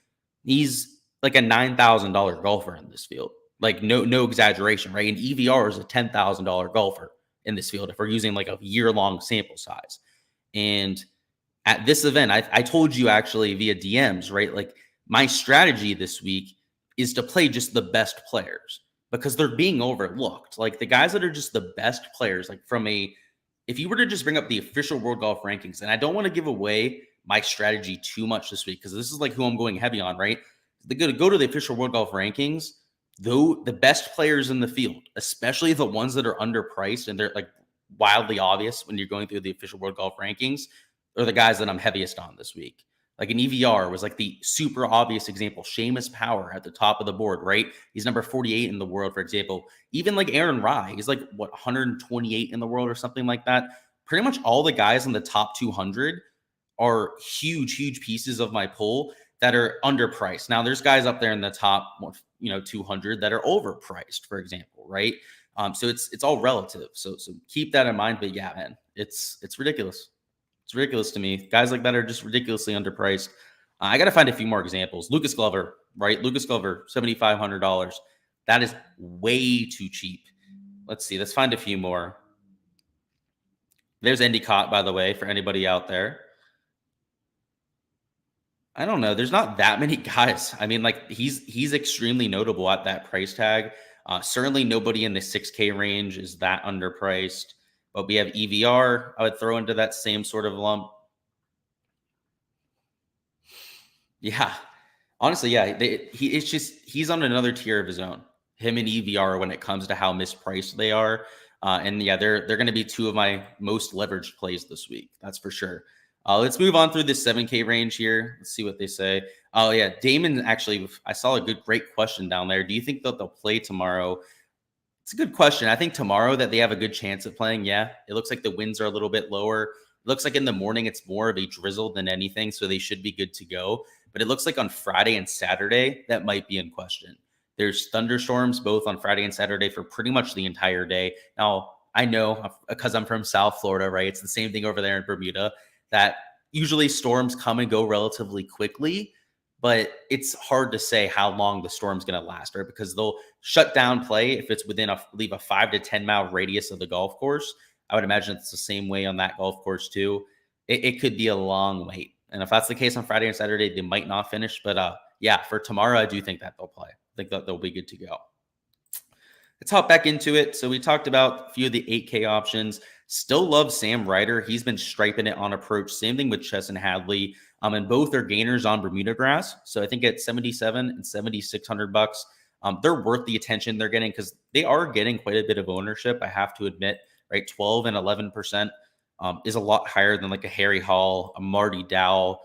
He's like a $9,000 golfer in this field. Like no exaggeration, right? And EVR is a $10,000 golfer in this field if we're using like a year-long sample size. And at this event, I told you actually via DMs, right? Like my strategy this week is to play just the best players because they're being overlooked. Like the guys that are just the best players, like if you were to just bring up the official World Golf Rankings, and I don't want to give away my strategy too much this week because this is like who I'm going heavy on, right? They're going to go to the official World Golf Rankings, though the best players in the field, especially the ones that are underpriced and they're like wildly obvious when you're going through the official World Golf Rankings, are the guys that I'm heaviest on this week. Like an EVR was like the super obvious example. Seamus Power at the top of the board, right? He's number 48 in the world, for example. Even like Aaron Rai, he's like, 128 in the world or something like that. Pretty much all the guys in the top 200 are huge pieces of my pool that are underpriced. Now, there's guys up there in the top, 200 that are overpriced, for example, right? So it's all relative. So keep that in mind. But yeah, man, it's ridiculous. It's ridiculous to me. Guys like that are just ridiculously underpriced. I got to find a few more examples. Lucas Glover, right? Lucas Glover, $7,500. That is way too cheap. Let's see. Let's find a few more. There's Endicott, by the way, for anybody out there. I don't know. There's not that many guys. I mean, like he's extremely notable at that price tag. Certainly nobody in the 6K range is that underpriced. But we have EVR. I would throw into that same sort of lump. Yeah. Honestly, yeah. He's on another tier of his own. Him and EVR when it comes to how mispriced they are. And yeah, they're going to be two of my most leveraged plays this week. That's for sure. Let's move on through this 7K range here. Let's see what they say. Oh, yeah. Damon, actually, I saw a great question down there. Do you think that they'll play tomorrow? It's a good question. I think tomorrow that they have a good chance of playing. Yeah, it looks like the winds are a little bit lower. It looks like in the morning it's more of a drizzle than anything, so they should be good to go. But it looks like on Friday and Saturday, that might be in question. There's thunderstorms both on Friday and Saturday for pretty much the entire day. Now, I know because I'm from South Florida, right? It's the same thing over there in Bermuda, that usually storms come and go relatively quickly. But it's hard to say how long the storm's going to last, right? Because they'll shut down play if it's within a 5 to 10 mile radius of the golf course. I would imagine it's the same way on that golf course too. It could be a long wait. And if that's the case on Friday and Saturday, they might not finish. But yeah, for tomorrow, I do think that they'll play. I think that they'll be good to go. Let's hop back into it. So we talked about a few of the 8K options. Still love Sam Ryder. He's been striping it on approach. Same thing with Chesson Hadley. And both are gainers on Bermuda grass. So I think at 77 and 7,600 bucks, they're worth the attention they're getting because they are getting quite a bit of ownership. I have to admit, right? 12 and 11% is a lot higher than like a Harry Hall, a Marty Dow,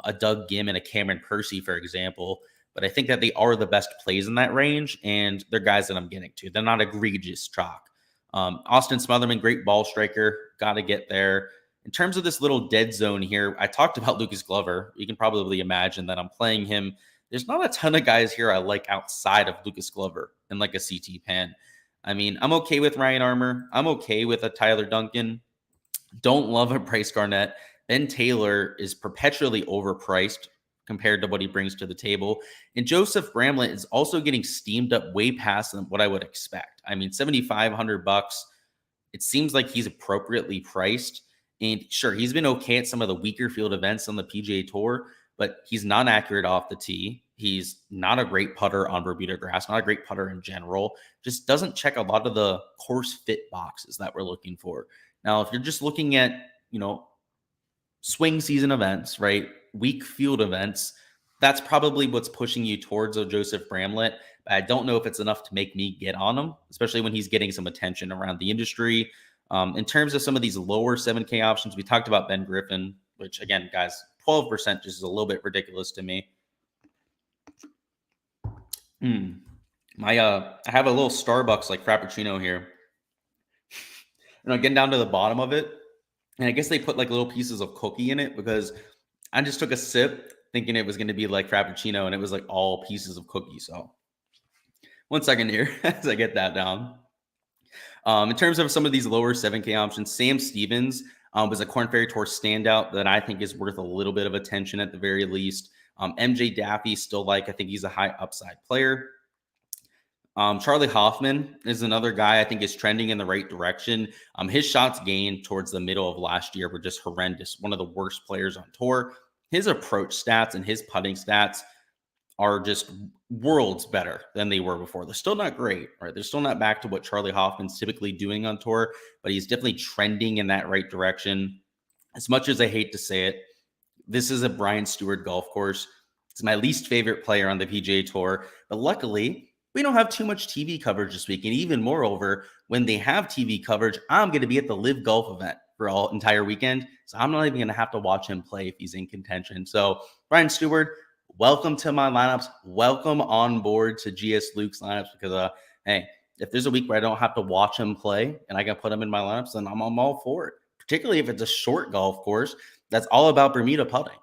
a Doug Gim, and a Cameron Percy, for example. But I think that they are the best plays in that range, and they're guys that I'm getting to. They're not egregious chalk. Austin Smotherman, great ball striker. Got to get there. In terms of this little dead zone here, I talked about Lucas Glover. You can probably imagine that I'm playing him. There's not a ton of guys here I like outside of Lucas Glover and like a CT Pan. I mean, I'm okay with Ryan Armour. I'm okay with a Tyler Duncan. Don't love a Bryce Garnett. Ben Taylor is perpetually overpriced compared to what he brings to the table. And Joseph Bramlett is also getting steamed up way past what I would expect. I mean, 7,500 bucks. It seems like he's appropriately priced. And sure, he's been okay at some of the weaker field events on the PGA Tour, but he's not accurate off the tee. He's not a great putter on Bermuda grass, not a great putter in general. Just doesn't check a lot of the course fit boxes that we're looking for. Now, if you're just looking at, swing season events, right? Weak field events, that's probably what's pushing you towards a Joseph Bramlett. I don't know if it's enough to make me get on him, especially when he's getting some attention around the industry. In terms of some of these lower 7K options, we talked about Ben Griffin, which again, guys, 12% just is a little bit ridiculous to me. I have a little Starbucks like Frappuccino here. Getting down to the bottom of it, and I guess they put like little pieces of cookie in it because I just took a sip thinking it was going to be like Frappuccino, and it was like all pieces of cookie. So 1 second here as I get that down. In terms of some of these lower 7K options, Sam Stevens was a Korn Ferry Tour standout that I think is worth a little bit of attention at the very least. MJ Daffy still I think he's a high upside player. Charlie Hoffman is another guy I think is trending in the right direction. His shots gained towards the middle of last year were just horrendous. One of the worst players on tour. His approach stats and his putting stats are just worlds better than they were before. They're still not great, right? They're still not back to what Charlie Hoffman's typically doing on tour, but he's definitely trending in that right direction. As much as I hate to say it, this is a Brian Stewart golf course. It's my least favorite player on the PGA Tour, but luckily we don't have too much TV coverage this week. And even moreover, when they have TV coverage, I'm going to be at the Live Golf event for all entire weekend. So I'm not even going to have to watch him play if he's in contention. So Brian Stewart, welcome to my lineups. Welcome on board to Gsluke's lineups because, hey, if there's a week where I don't have to watch him play and I can put him in my lineups, then I'm all for it. Particularly if it's a short golf course that's all about Bermuda putting.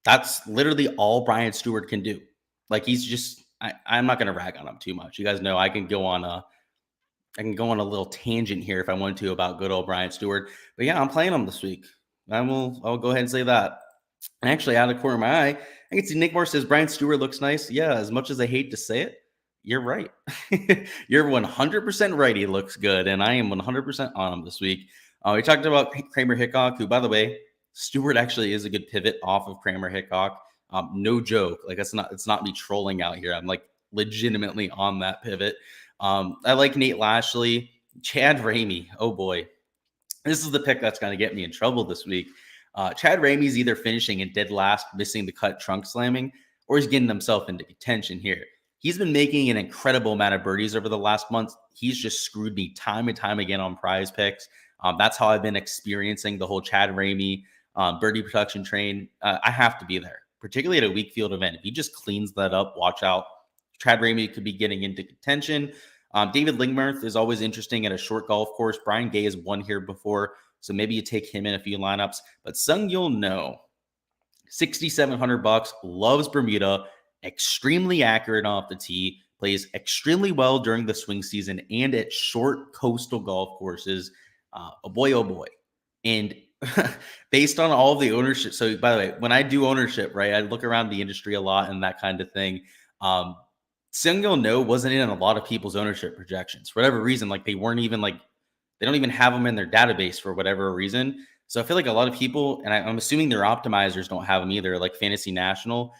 That's literally all Brian Stewart can do. Like he's just, I'm not going to rag on him too much. You guys know I can go on a little tangent here if I want to about good old Brian Stewart. But yeah, I'm playing him this week. I'll go ahead and say that. And actually, out of the corner of my eye, I can see Nick Moore says Brian Stewart looks nice. Yeah, as much as I hate to say it, you're right. You're 100% right. He looks good, and I am 100% on him this week. We talked about Kramer Hickok, who, by the way, Stewart actually is a good pivot off of Kramer Hickok. No joke. Like it's not me trolling out here. I'm like legitimately on that pivot. I like Nate Lashley, Chad Ramey. Oh boy, this is the pick that's going to get me in trouble this week. Chad Ramey's either finishing in dead last, missing the cut, trunk slamming, or he's getting himself into contention here. He's been making an incredible amount of birdies over the last month. He's just screwed me time and time again on prize picks. That's how I've been experiencing the whole Chad Ramey birdie production train. I have to be there, particularly at a weak field event. If he just cleans that up, watch out. Chad Ramey could be getting into contention. David Lingmerth is always interesting at a short golf course. Brian Gay has won here before, so maybe you take him in a few lineups. But Sung Yul No, $6,700, loves Bermuda, extremely accurate off the tee, plays extremely well during the swing season and at short coastal golf courses. Oh boy. And based on all of the ownership. So by the way, when I do ownership, right, I look around the industry a lot and that kind of thing. Sung Yul No wasn't in a lot of people's ownership projections for whatever reason. Like they don't even have them in their database for whatever reason. So I feel like a lot of people, and I'm assuming their optimizers don't have him either, like Fantasy National.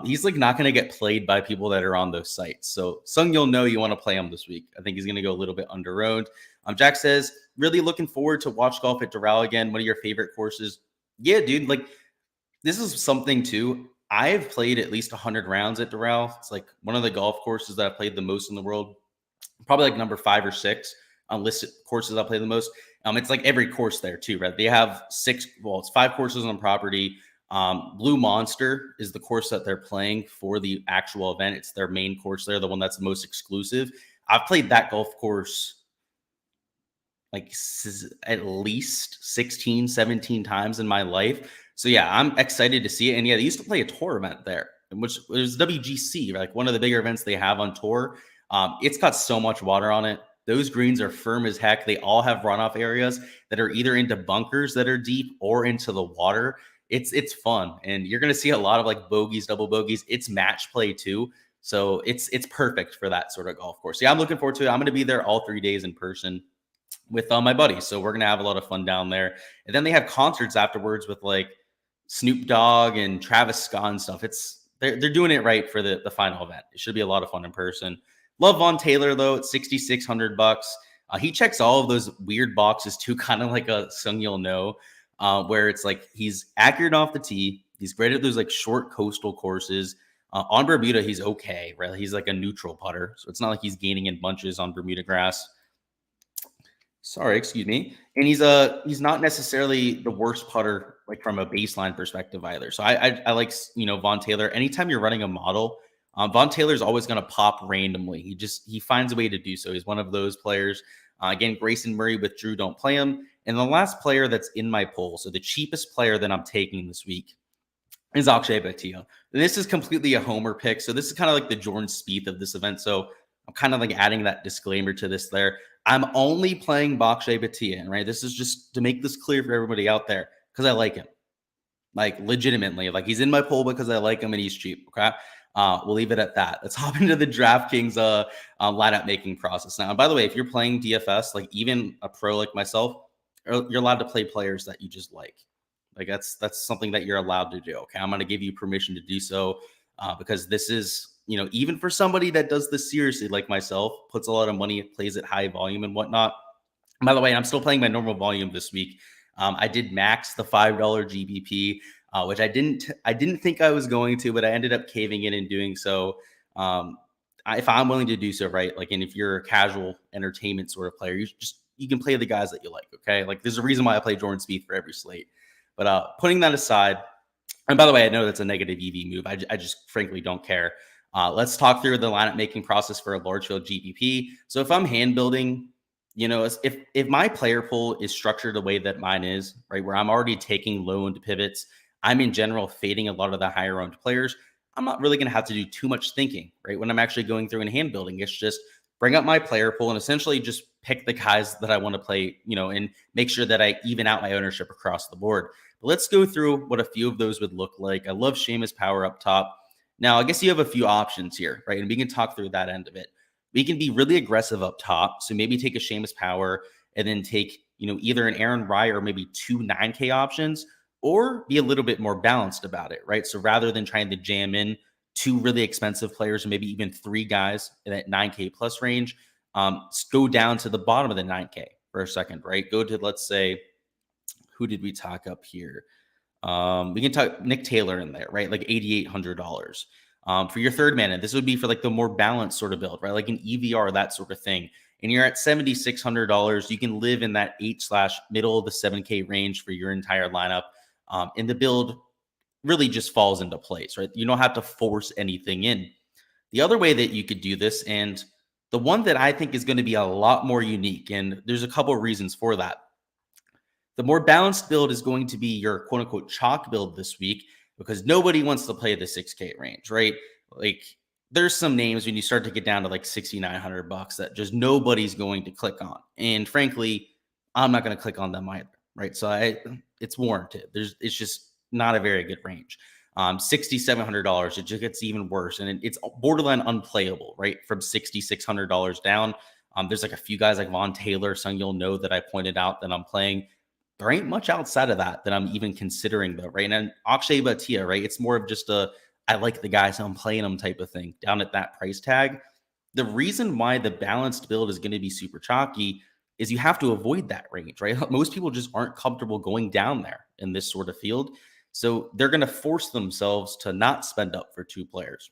He's like not going to get played by people that are on those sites. So Sung Yul No, you want to play him this week. I think he's going to go a little bit under-owned. Jack says, really looking forward to watch golf at Doral again. One of your favorite courses. Yeah, dude, like this is something too. I've played at least 100 rounds at Doral. It's like one of the golf courses that I've played the most in the world. Probably like number 5 or 6 on listed courses I play the most. It's like every course there too, right? They have it's 5 courses on property. Blue Monster is the course that they're playing for the actual event. It's their main course there, the one that's the most exclusive. I've played that golf course like at least 16, 17 times in my life. So yeah, I'm excited to see it. And yeah, they used to play a tour event there, which was WGC, like one of the bigger events they have on tour. It's got so much water on it. Those greens are firm as heck. They all have runoff areas that are either into bunkers that are deep or into the water. It's fun. And you're going to see a lot of like bogeys, double bogeys. It's match play too. So it's perfect for that sort of golf course. Yeah, I'm looking forward to it. I'm going to be there all 3 days in person with my buddies. So we're going to have a lot of fun down there. And then they have concerts afterwards with like Snoop Dogg and Travis Scott and stuff. They're doing it right for the final event. It should be a lot of fun in person. Love Von Taylor though at $6,600. He checks all of those weird boxes too, kind of like a Sung You'll Know, where it's like he's accurate off the tee. He's great at those like short coastal courses. On Bermuda, he's okay, right? He's like a neutral putter, so it's not like he's gaining in bunches on Bermuda grass. Sorry, excuse me. And he's not necessarily the worst putter like from a baseline perspective either. So I like Von Taylor. Anytime you're running a model, Von Taylor's always going to pop randomly. He finds a way to do so. He's one of those players. Again, Grayson Murray withdrew. Don't play him. And the last player that's in my poll, so the cheapest player that I'm taking this week, is Akshay Bhatia. This is completely a homer pick. So this is kind of like the Jordan Spieth of this event. So I'm kind of like adding that disclaimer to this there. I'm only playing Akshay Bhatia, right? This is just to make this clear for everybody out there because I like him. Like legitimately. Like he's in my poll because I like him and he's cheap. Okay. We'll leave it at that. Let's hop into the DraftKings lineup making process now. And by the way, if you're playing DFS, like even a pro like myself, you're allowed to play players that you just like. Like that's something that you're allowed to do. Okay, I'm going to give you permission to do so because this is, even for somebody that does this seriously, like myself, puts a lot of money, plays at high volume and whatnot. By the way, I'm still playing my normal volume this week. I did max the $5 GBP, which I didn't think I was going to, but I ended up caving in and doing so. If I'm willing to do so, right? Like, and if you're a casual entertainment sort of player, you can play the guys that you like. Okay, like there's a reason why I play Jordan Spieth for every slate. But putting that aside, and by the way, I know that's a negative EV move. I just frankly don't care. Let's talk through the lineup making process for a large field GPP. So if I'm hand building, if my player pool is structured the way that mine is, right, where I'm already taking low owned pivots, I'm in general fading a lot of the higher owned players. I'm not really going to have to do too much thinking, right? When I'm actually going through and hand building, it's just bring up my player pool and essentially just pick the guys that I want to play, and make sure that I even out my ownership across the board. But let's go through what a few of those would look like. I love Seamus Power up top. Now, I guess you have a few options here, right? And we can talk through that end of it. We can be really aggressive up top. So maybe take a Seamus Power and then take, either an Aaron Rye or maybe two 9K options, or be a little bit more balanced about it, right? So rather than trying to jam in two really expensive players, or maybe even three guys in that 9K plus range, go down to the bottom of the 9K for a second, right? Go to, let's say, who did we talk up here? We can talk Nick Taylor in there, right? Like $8,800. For your third man, and this would be for like the more balanced sort of build, right? Like an EVR, that sort of thing. And you're at $7,600. You can live in that 8/ middle of the 7K range for your entire lineup. And the build really just falls into place, right? You don't have to force anything in. The other way that you could do this, and the one that I think is going to be a lot more unique, and there's a couple of reasons for that. The more balanced build is going to be your quote unquote chalk build this week because nobody wants to play the 6K range, right? Like there's some names when you start to get down to like $6,900 that just nobody's going to click on. And frankly, I'm not going to click on them either, right? So it's warranted. It's just not a very good range. $6,700, it just gets even worse. And it's borderline unplayable, right? From $6,600 down. There's like a few guys like Von Taylor, Sung You'll Know that I pointed out that I'm playing. There ain't much outside of that I'm even considering though, right? And Akshay Bhatia, right? It's more of just I like the guy, so I'm playing them type of thing down at that price tag. The reason why the balanced build is going to be super chalky is you have to avoid that range, right? Most people just aren't comfortable going down there in this sort of field. So they're going to force themselves to not spend up for two players.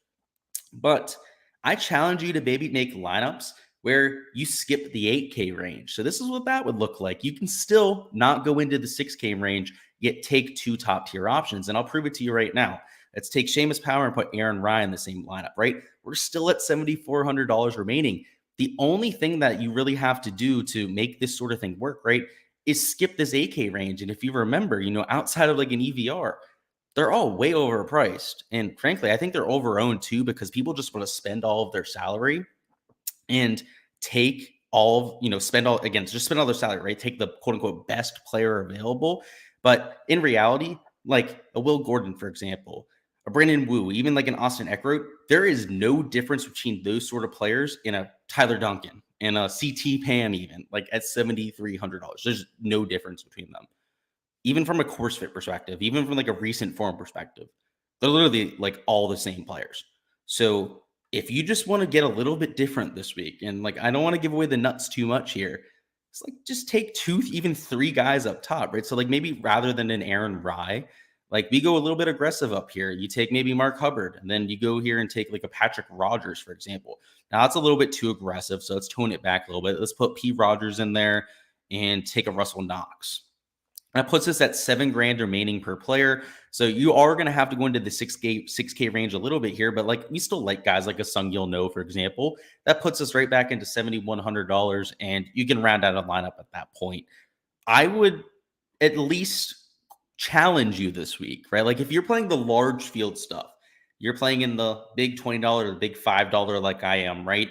But I challenge you to maybe make lineups where you skip the 8K range. So this is what that would look like. You can still not go into the 6K range, yet take two top tier options. And I'll prove it to you right now. Let's take Seamus Power and put Aaron Rye in the same lineup, right? We're still at $7,400 remaining. The only thing that you really have to do to make this sort of thing work, right, is skip this 8K range. And if you remember, outside of like an EVR, they're all way overpriced. And frankly, I think they're over-owned too because people just want to spend all of their salary and take all of, spend all their salary, right? Take the quote unquote best player available. But in reality, like a Will Gordon, for example, a Brandon Wu, even like an Austin Eckroat, there is no difference between those sort of players in a Tyler Duncan and a CT Pan, even like at $7,300. There's no difference between them. even from a course fit perspective, even from like a recent form perspective, they're literally like all the same players. So if you just want to get a little bit different this week, and like I don't want to give away the nuts too much here, it's like just take two, even three guys up top, right? So like maybe rather than an Aaron Rye, like we go a little bit aggressive up here. You take maybe Mark Hubbard, and then you go here and take like a Patrick Rogers, for example. Now that's a little bit too aggressive, so let's tone it back a little bit. Let's put P. Rogers in there and take a Russell Knox. That puts us at $7,000 remaining per player. So you are going to have to go into the 6K range a little bit here, but like we still like guys like a Sung Yil No, for example. That puts us right back into $7,100, and you can round out a lineup at that point. I would at least challenge you this week, right? Like if you're playing the large field stuff, you're playing in the big $20, the big $5 like I am, right?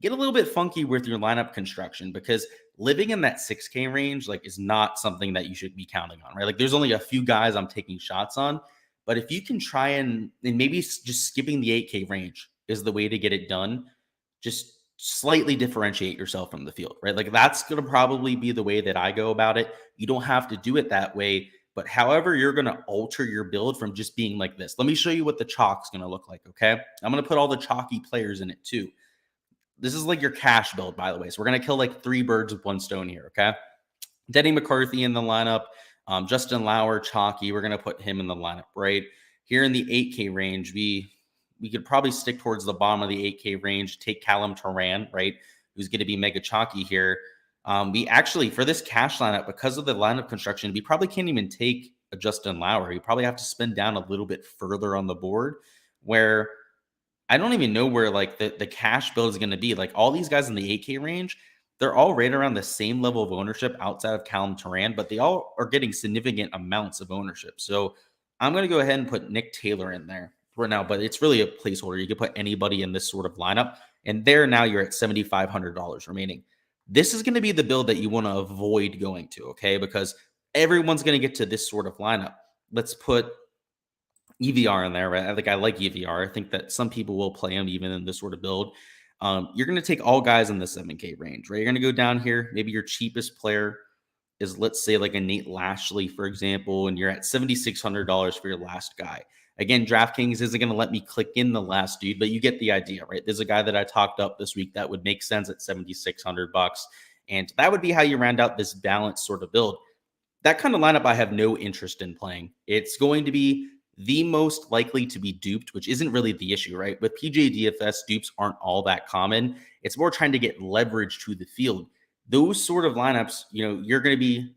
Get a little bit funky with your lineup construction, because living in that 6K range like is not something that you should be counting on, right? Like there's only a few guys I'm taking shots on, but if you can try and maybe just skipping the 8K range is the way to get it done, just slightly differentiate yourself from the field, right? Like that's going to probably be the way that I go about it. You don't have to do it that way, but however you're going to alter your build from just being like this. Let me show you what the chalk's going to look like, okay? I'm going to put all the chalky players in it too. This is like your cash build, by the way. So we're going to kill like 3 birds with 1 stone here, okay? Denny McCarthy in the lineup. Justin Lauer, chalky. We're going to put him in the lineup, right? Here in the 8K range, we could probably stick towards the bottom of the 8K range, take Callum Turan, right? Who's going to be mega chalky here. We actually, for this cash lineup, because of the lineup construction, we probably can't even take a Justin Lauer. You probably have to spend down a little bit further on the board, where I don't even know where like the cash build is going to be. Like all these guys in the 8K range, they're all right around the same level of ownership outside of Callum Turan, but they all are getting significant amounts of ownership. So I'm going to go ahead and put Nick Taylor in there for now, but it's really a placeholder. You could put anybody in this sort of lineup, and there now you're at $7,500 remaining. This is going to be the build that you want to avoid going to, okay? Because everyone's going to get to this sort of lineup. Let's put EVR in there, right? I like EVR. I think that some people will play him even in this sort of build. You're going to take all guys in the 7K range, right? You're going to go down here. Maybe your cheapest player is, let's say, like a Nate Lashley, for example, and you're at $7,600 for your last guy. Again, DraftKings isn't going to let me click in the last dude, but you get the idea, right? There's a guy that I talked up this week that would make sense at $7,600, and that would be how you round out this balanced sort of build. That kind of lineup I have no interest in playing. It's going to be the most likely to be duped, which isn't really the issue, right? With PGA DFS, dupes aren't all that common. It's more trying to get leverage to the field. Those sort of lineups, you're going to be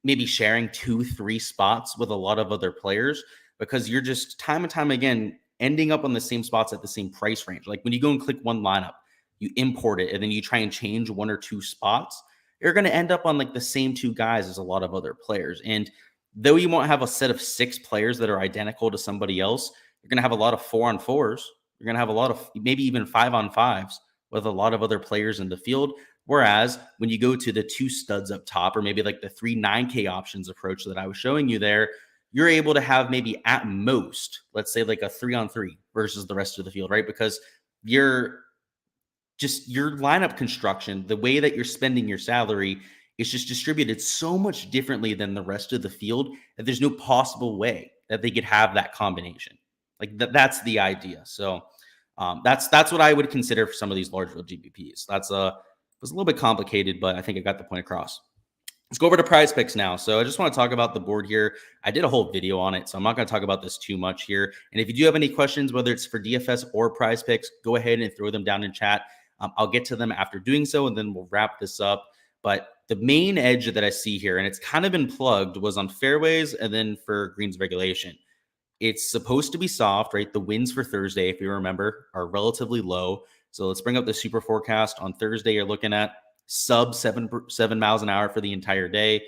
maybe sharing 2-3 spots with a lot of other players, because you're just time and time again ending up on the same spots at the same price range. Like when you go and click one lineup, you import it, and then you try and change 1 or 2 spots, you're going to end up on like the same 2 guys as a lot of other players. And though you won't have a set of 6 players that are identical to somebody else, you're going to have a lot of 4-on-4s. You're going to have a lot of maybe even 5-on-5s with a lot of other players in the field. Whereas when you go to the 2 studs up top, or maybe like the 3 9K options approach that I was showing you there, you're able to have maybe at most, let's say like a 3-on-3 versus the rest of the field, right? Because your lineup construction, the way that you're spending your salary, is just distributed so much differently than the rest of the field that there's no possible way that they could have that combination. Like that's the idea. So that's what I would consider for some of these large field GPPs. That's was a little bit complicated, but I think I got the point across. Let's go over to prize picks now. So I just want to talk about the board here. I did a whole video on it, so I'm not going to talk about this too much here. And if you do have any questions, whether it's for DFS or prize picks, go ahead and throw them down in chat. I'll get to them after doing so, and then we'll wrap this up. But the main edge that I see here, and it's kind of been plugged, was on fairways and then for greens regulation. It's supposed to be soft, right? The winds for Thursday, if you remember, are relatively low. So let's bring up the super forecast. On Thursday, you're looking at sub 7 miles an hour for the entire day.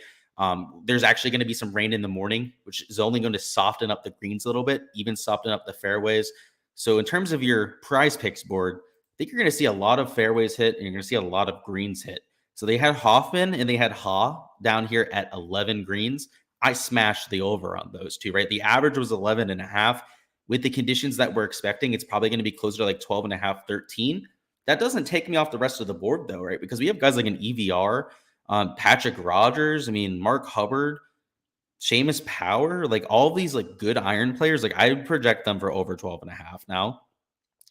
There's actually going to be some rain in the morning, which is only going to soften up the greens a little bit, even soften up the fairways. So in terms of your prize picks board, I think you're going to see a lot of fairways hit, and you're going to see a lot of greens hit. So they had Hoffman and they had Ha down here at 11 greens. I smashed the over on those 2, right? The average was 11.5. With the conditions that we're expecting, it's probably going to be closer to like 12.5, 13. That doesn't take me off the rest of the board though, right? Because we have guys like an EVR, Patrick Rogers, Mark Hubbard. Seamus Power, like all these like good iron players, like I project them for over 12.5 now.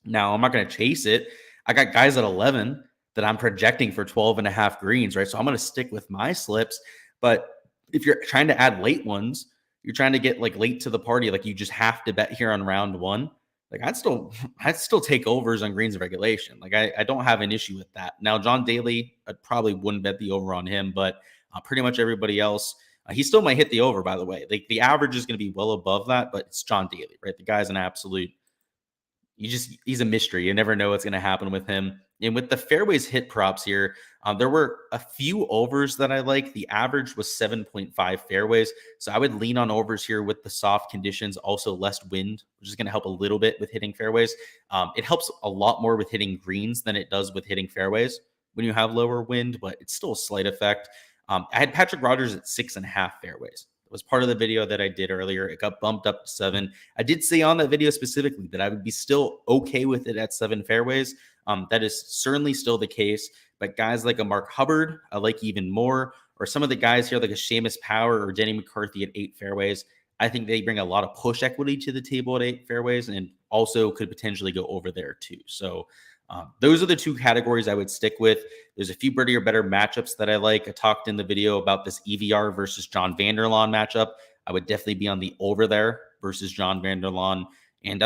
Now I'm not going to chase it. I got guys at 11 that I'm projecting for 12.5 greens, right? So I'm going to stick with my slips. But if you're trying to add late ones, you're trying to get like late to the party, like you just have to bet here on round one. Like I'd still take overs on greens of regulation. Like I don't have an issue with that. Now John Daly, I probably wouldn't bet the over on him, but pretty much everybody else, he still might hit the over. By the way, like the average is going to be well above that, but it's John Daly, right? The guy's an absolute. He's a mystery. You never know what's going to happen with him. And with the fairways hit props here, there were a few overs that I like. The average was 7.5 fairways. So I would lean on overs here with the soft conditions, also less wind, which is going to help a little bit with hitting fairways. It helps a lot more with hitting greens than it does with hitting fairways when you have lower wind, but it's still a slight effect. I had Patrick Rogers at 6.5 fairways. It was part of the video that I did earlier. It got bumped up to 7. I did say on that video specifically that I would be still okay with it at 7 fairways. That is certainly still the case. But guys like a Mark Hubbard, I like even more. Or some of the guys here like a Seamus Power or Denny McCarthy at 8 fairways. I think they bring a lot of push equity to the table at 8 fairways and also could potentially go over there too. So those are the two categories I would stick with. There's a few birdie or better matchups that I like. I talked in the video about this EVR versus John Vanderlaan matchup. I would definitely be on the over there versus John Vanderlaan. And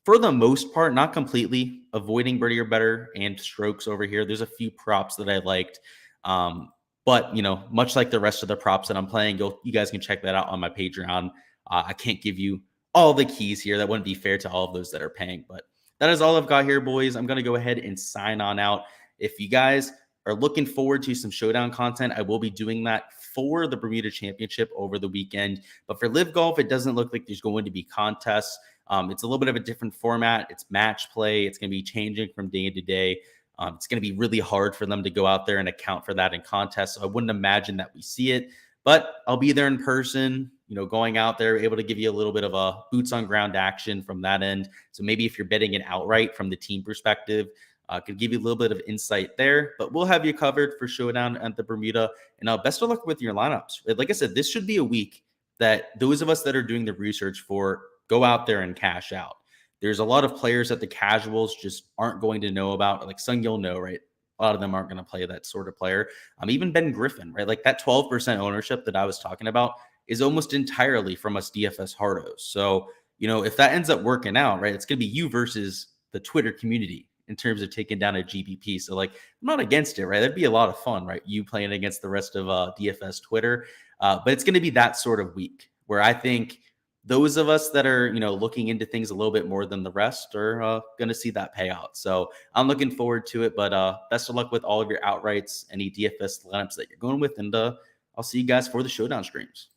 for the most part, not completely avoiding birdie or better and strokes over here. There's a few props that I liked. But, much like the rest of the props that I'm playing, you guys can check that out on my Patreon. I can't give you all the keys here. That wouldn't be fair to all of those that are paying, but that is all I've got here, boys. I'm going to go ahead and sign on out. If you guys are looking forward to some showdown content, I will be doing that for the Bermuda Championship over the weekend. But for Live Golf, it doesn't look like there's going to be contests. It's a little bit of a different format. It's match play. It's going to be changing from day to day. It's going to be really hard for them to go out there and account for that in contests. So I wouldn't imagine that we see it. But I'll be there in person, going out there, able to give you a little bit of a boots on ground action from that end. So maybe if you're betting it outright from the team perspective, could give you a little bit of insight there. But we'll have you covered for showdown at the Bermuda. And best of luck with your lineups. Like I said, this should be a week that those of us that are doing the research for go out there and cash out. There's a lot of players that the casuals just aren't going to know about. Like Sung Yul No, right? A lot of them aren't going to play that sort of player. Even Ben Griffin, right? Like that 12% ownership that I was talking about is almost entirely from us DFS hardos. So, if that ends up working out, right, it's going to be you versus the Twitter community in terms of taking down a GPP. So, like, I'm not against it, right? That'd be a lot of fun, right? You playing against the rest of DFS Twitter. But it's going to be that sort of week where I think those of us that are, looking into things a little bit more than the rest are going to see that payout. So I'm looking forward to it, but best of luck with all of your outrights, any DFS lineups that you're going with. And I'll see you guys for the showdown streams.